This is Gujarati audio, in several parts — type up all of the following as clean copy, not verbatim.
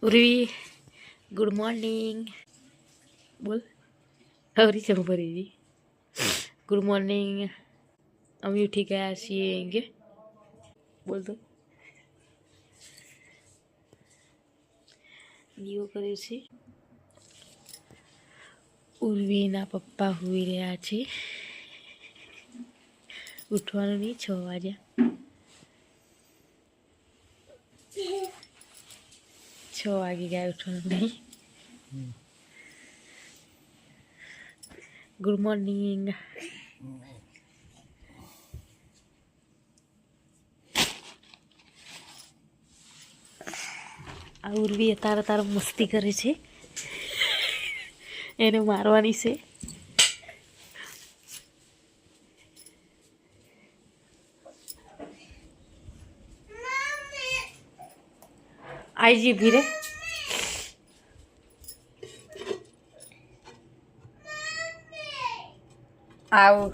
ઉર્વી ગુડ મોર્નિંગ બોલ હવરી છે ભરી ગુડ મોર્નિંગ અમે ઉઠી ગયા છીએ કે બોલ તો દીવો કરે છે. ઉર્વીના પપ્પા હોઈ રહ્યા છે. ઉઠવાનું નહીં 6 વાગ્યા 6 વાગી ગયા ઉઠવાનું નહીં. Good morning. આ ઉર્વી તારા મસ્તી કરે છે, એને મારવાની છે. આઈજી ભીરે આવું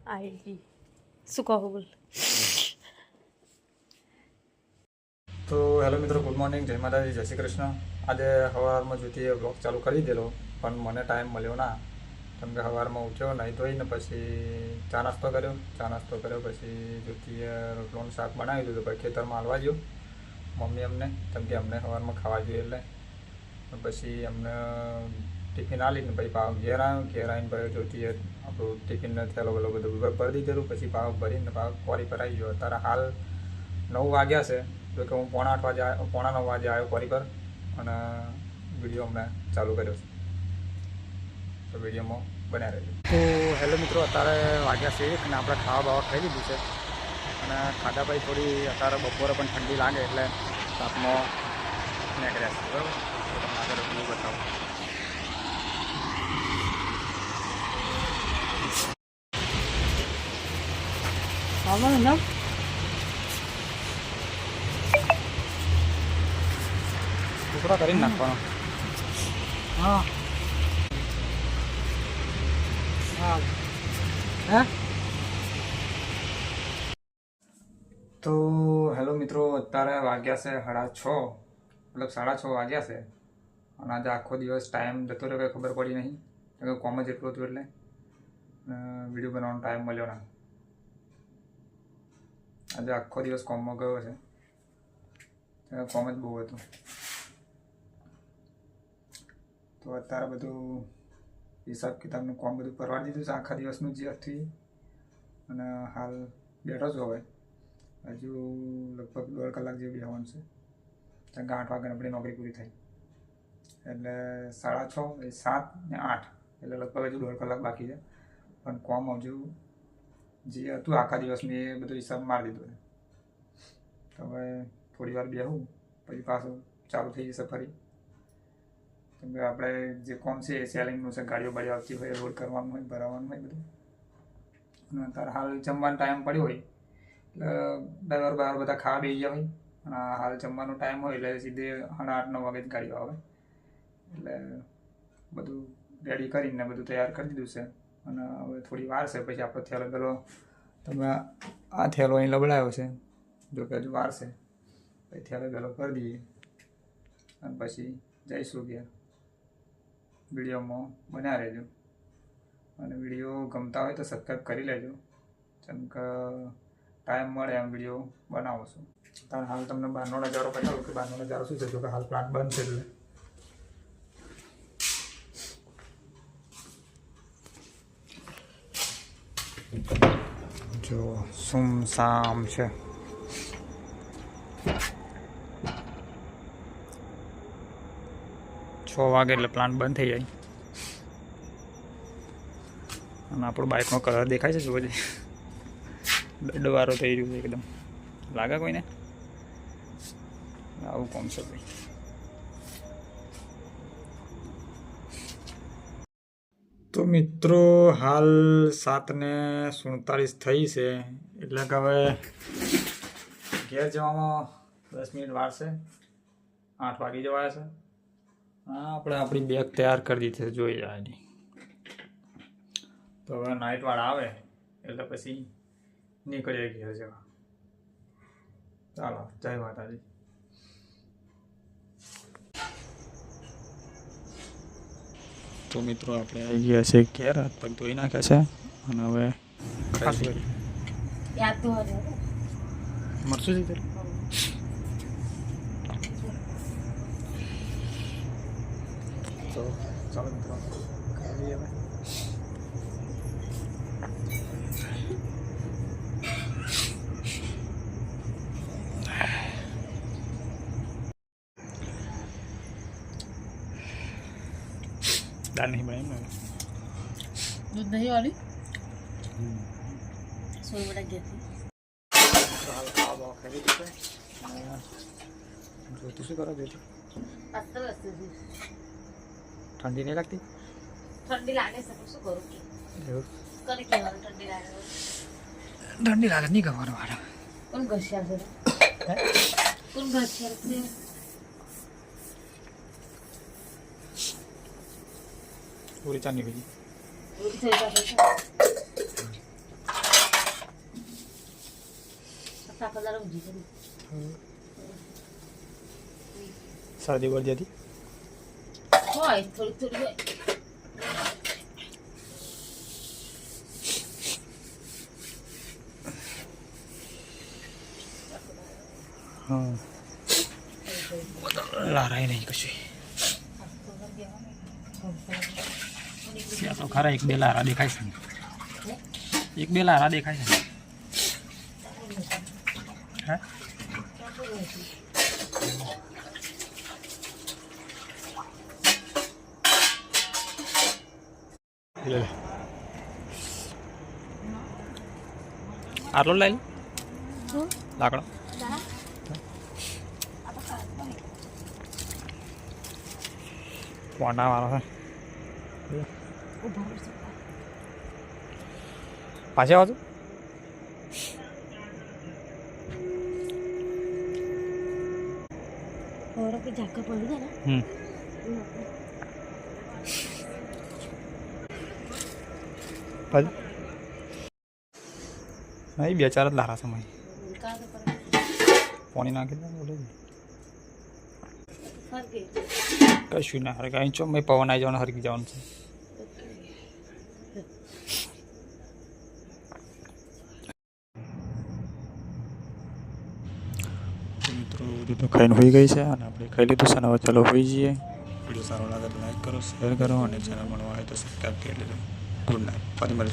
આઈજી શું કહો બોલ. તો હેલો મિત્રો, ગુડ મોર્નિંગ, જય માતાજી, જય શ્રી કૃષ્ણ. આજે સવારમાં જોઈતી બ્લોગ ચાલુ કરી દેલો, પણ મને ટાઈમ મળ્યો ના, કેમ કે સવારમાં ઉઠ્યો નહીં ધોઈને પછી ચા નાસ્તો કર્યો પછી જોઈતી રોટલોનું શાક બનાવી દીધું. પછી ખેતરમાં હાલવા ગયો મમ્મી અમને, કેમ કે અમને સવારમાં ખાવા જોઈએ એટલે. પછી અમને ટિફિન આલીને પછી પાવ ઘેર આવીને પછી જોઈતી આપણું ટિફિનને થયેલો બધું ભરી દીધેલું. પછી પાવ ભરીને પાવ કોરી પર આવી ગયો. અત્યારે હાલ 9 વાગ્યા છે, જો કે હું પોણા 9 વાગે આવ્યો કોરી પર અને વિડીયો અમને ચાલુ કર્યો છે, તો વિડીયોમાં બન્યા રહેજો. તો હેલો મિત્રો, અત્યારે વાગ્યા છે 1 અને આપણે ખાવા બાવા ખાઈ લીધું છે અને ખાધા પછી થોડી અત્યારે બપોરે પણ ઠંડી લાગે એટલે તાપમાં નીકળ્યા છે. બરાબર, તો તમને આગળ હું બતાવું. આવવાનું ના ટુકડા કરીને નાખવાનો. હા હા હે. તો હેલો મિત્રો, અત્યારે વાગ્યા છે 6:30, મતલબ 6:30 વાગ્યા છે અને આજે આખો દિવસ ટાઈમ જતો રહ્યો કંઈ ખબર પડી નહીં, કેમ કે કોમ જ એટલું હતું એટલે વિડીયો બનાવવાનો ટાઈમ મળ્યો ના. આજે આખો દિવસ કોમમાં ગયો છે, કોમ જ બહુ હતું. તો અત્યારે બધું હિસાબ કિતાબનું કોમ બધું પરવાડી દીધું છે આખા દિવસનું જે હતું, અને હાલ બેઠો છું. હવે હજુ લગભગ 1.5 કલાક જેવું બેસવાનું છે, કારણ કે 8 વાગ્યાની આપણી નોકરી પૂરી થઈ એટલે 6:30, 7 ને 8 એટલે લગભગ હજુ 1.5 કલાક બાકી છે. પણ કોમ હજુ જે હતું આખા દિવસનું એ બધું હિસાબ મારી દીધો છે. તો હવે થોડી વાર બેસું પછી પાછું ચાલુ થઈ જશે ફરી, કેમ કે આપણે જે કોમ છે એ સેલિંગનું છે, ગાડીઓ આવતી હોય, રોડ કરવાનું હોય, ભરાવાનું હોય બધું. અને અત્યારે હાલ જમવાનો ટાઈમ પડ્યો હોય એટલે ડ્રાઈવર બહાર બધા ખાવા બેસી ગયા હોય અને હાલ જમવાનો ટાઈમ હોય એટલે સીધે 8:30, 9 વાગે જ ગાડીઓ આવે એટલે બધું રેડી કરીને બધું તૈયાર કરી દીધું છે. અને હવે થોડી વાર છે પછી આપણો થેલો પેલો તમે આ થેલો અહીં લબડાયો છે, જો કે હજુ વાર છે, પછી થેલો પેલો કરી દઈએ અને પછી જઈશું ઘેર. વિડીયોમાં બન્યા રહેજો અને વિડીયો ગમતા હોય તો સબસ્ક્રાઈબ કરી લેજો, કેમ કે ટાઈમ મળે એમ વિડીયો બનાવો છું. કારણ હાલ તમને બહારનો નજારો બતાવું કે બહારનો નજારો શું છે, જો કે હાલ પ્લાન્ટ બંધ છે એટલે જો સુમસામ છે. છ વાગે એટલે પ્લાન્ટ બંધ થઈ જાય અને આપણું બાઇકનો કલર દેખાય છે, જોવો જોઈએ દડવારો થઈ રહ્યું છે એકદમ, લાગે કોઈને આવું કોમ છે ભાઈ. તો મિત્રો હાલ 7:47 થઈ છે એટલે કે હવે ઘેર જવામાં 10 મિનિટ વાર છે, 8 વાગી જવાયા છે. હા, આપણે આપણી બેગ તૈયાર કરી દીધી છે, જોઈ જાય. તો હવે નાઇટવાળા આવે એટલે પછી નીકળીએ ઘેર જવા. ચાલો, જય માતાજી. તો મિત્રો આપણે આવી ગયા છે ઘેર, હાથ પગ ધોઈ નાખ્યા છે અને હવે યાદ તો હવે મરશું છે તો ચાલો મિત્રો ખાઈ લઈએ હવે. દાળ નહીં બનાવી ને દૂધ નહીં વાળી સોય વડા ગયા હાલ ખાવા બાવા ખાઈ લીધું છે. જોતું શું કરો જોતું? ઠંડી નહીં લાગતી? ઠંડી લાગે છે શું કરું એવું કરી કહેવાનું ઠંડી લાગે ઠંડી લાગે નહીં ગવાનું મારે. કોણ ઘસ્યા છે કોણ ઘસ્યા છે પૂરી ચાની ભાઈ રોટી થઈ જશે સાફાદાર ઊંઘી કરી શરદી વળી જતી હોય થોડી થોડી હોય હા લારાય નહીં કશું. ત્યાં તો ખરા એક બે લારા દેખાય છે, એક બે લારા દેખાય છે. હા લે આટલો લઈ લાકડો પોના વાળો છે. પાછી આવજો. ઝાકા પડી જાય ને નહીં બે ચાર જ લારા સમય પાણી નાખી દે બોલે કશું ના હરે અહીં ચો મેં પવન આવી જવાનું હરકી જવાનું છે. મિત્રો બધું તો ખાઈને હોઈ ગઈ છે અને આપણે ખાઈ લીધું છે અને હવે ચાલો હોઈ જઈએ. વિડીયો સારો લાગે તો લાઈક કરો, શેર કરો અને ચેનલ મળવા હોય તો સબસ્ક્રાઈબ કરી લેજો. Good night. ફરી મળીશું.